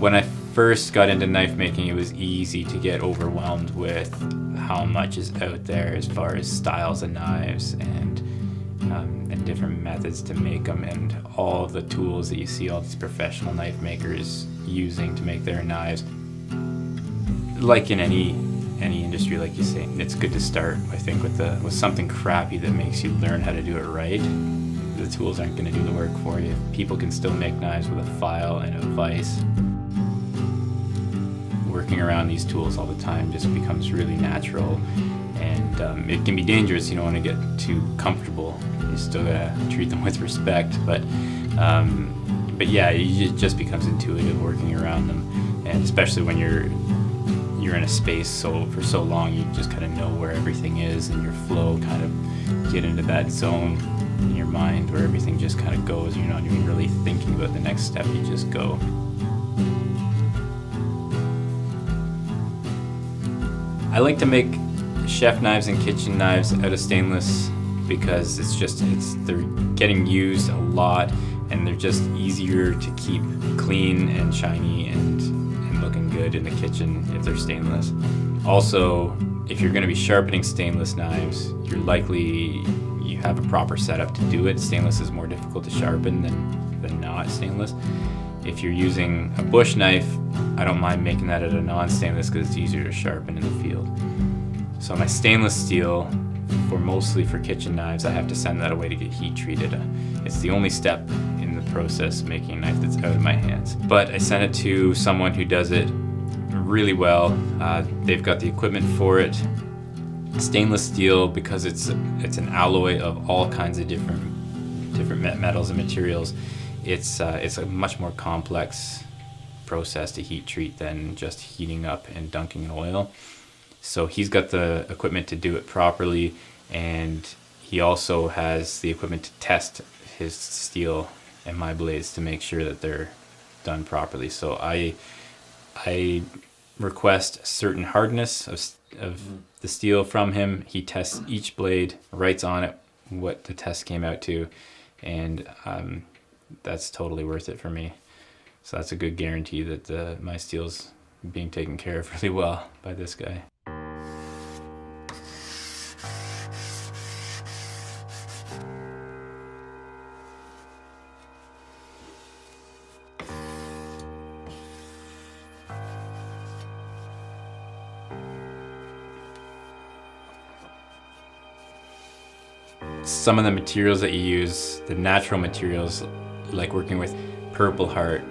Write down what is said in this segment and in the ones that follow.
When I first got into knife making, it was easy to get overwhelmed with how much is out there as far as styles of knives and different methods to make them, and all the tools that you see all these professional knife makers using to make their knives. Like in any industry, like you say, it's good to start, I think, with something crappy that makes you learn how to do it right. The tools aren't going to do the work for you. People can still make knives with a file and a vise. Working around these tools all the time just becomes really natural, and it can be dangerous. You don't want to get too comfortable. You still gotta treat them with respect, but yeah, it just becomes intuitive working around them, and especially when you're in a space for so long, you just kind of know where everything is, and your flow kind of get into that zone in your mind where everything just kind of goes. You're not even really thinking about the next step, you just go. I like to make chef knives and kitchen knives out of stainless because they're getting used a lot, and they're just easier to keep clean and shiny and looking good in the kitchen if they're stainless. Also, if you're going to be sharpening stainless knives, you have a proper setup to do it. Stainless is more difficult to sharpen than not stainless. If you're using a bush knife, I don't mind making that out of non-stainless because it's easier to sharpen in the field. So my stainless steel, mostly for kitchen knives, I have to send that away to get heat treated. It's the only step in the process making a knife that's out of my hands. But I send it to someone who does it really well. They've got the equipment for it. Stainless steel, because it's an alloy of all kinds of different metals and materials, it's a much more complex process to heat treat than just heating up and dunking in oil. So he's got the equipment to do it properly, and he also has the equipment to test his steel and my blades to make sure that they're done properly. So I request a certain hardness of the steel from him. He tests each blade, writes on it what the test came out to, and that's totally worth it for me. So that's a good guarantee that my steel's being taken care of really well by this guy. Some of the materials that you use, the natural materials, like working with Purple Heart,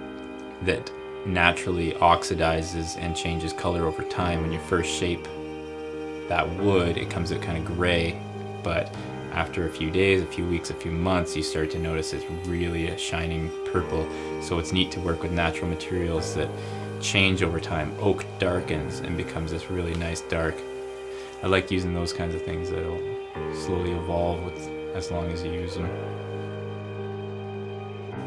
that naturally oxidizes and changes color over time. When you first shape that wood, it comes out kind of gray, but after a few days, a few weeks, a few months, you start to notice it's really a shining purple. So it's neat to work with natural materials that change over time. Oak darkens and becomes this really nice dark. I like using those kinds of things that'll slowly evolve as long as you use them.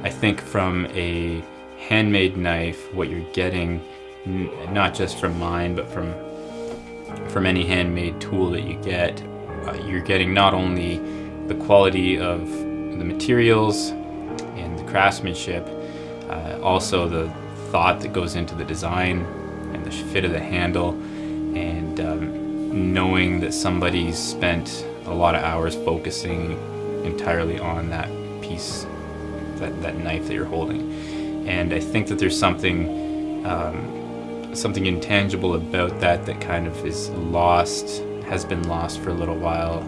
I think from a handmade knife, what you're getting, not just from mine, but from any handmade tool that you get, you're getting not only the quality of the materials and the craftsmanship, also the thought that goes into the design and the fit of the handle, and knowing that somebody's spent a lot of hours focusing entirely on that piece, that knife that you're holding. And I think that there's something intangible about that kind of has been lost for a little while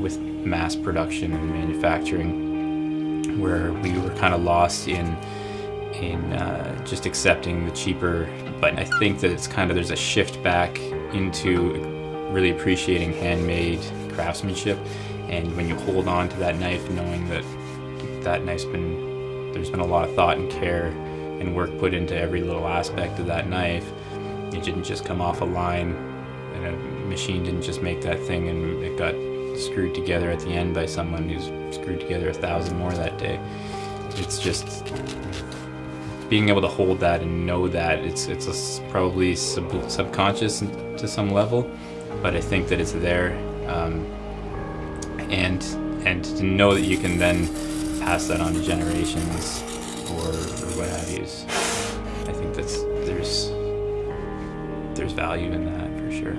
with mass production and manufacturing, where we were kind of lost in just accepting the cheaper. But I think that there's a shift back into really appreciating handmade craftsmanship, and when you hold on to that knife, knowing that knife's there's been a lot of thought and care and work put into every little aspect of that knife. It didn't just come off a line, and a machine didn't just make that thing and it got screwed together at the end by someone who's screwed together 1,000 more that day. It's just being able to hold that and know that it's probably subconscious to some level, but I think that it's there, and to know that you can then pass that on to generations or what have you. I think there's value in that for sure.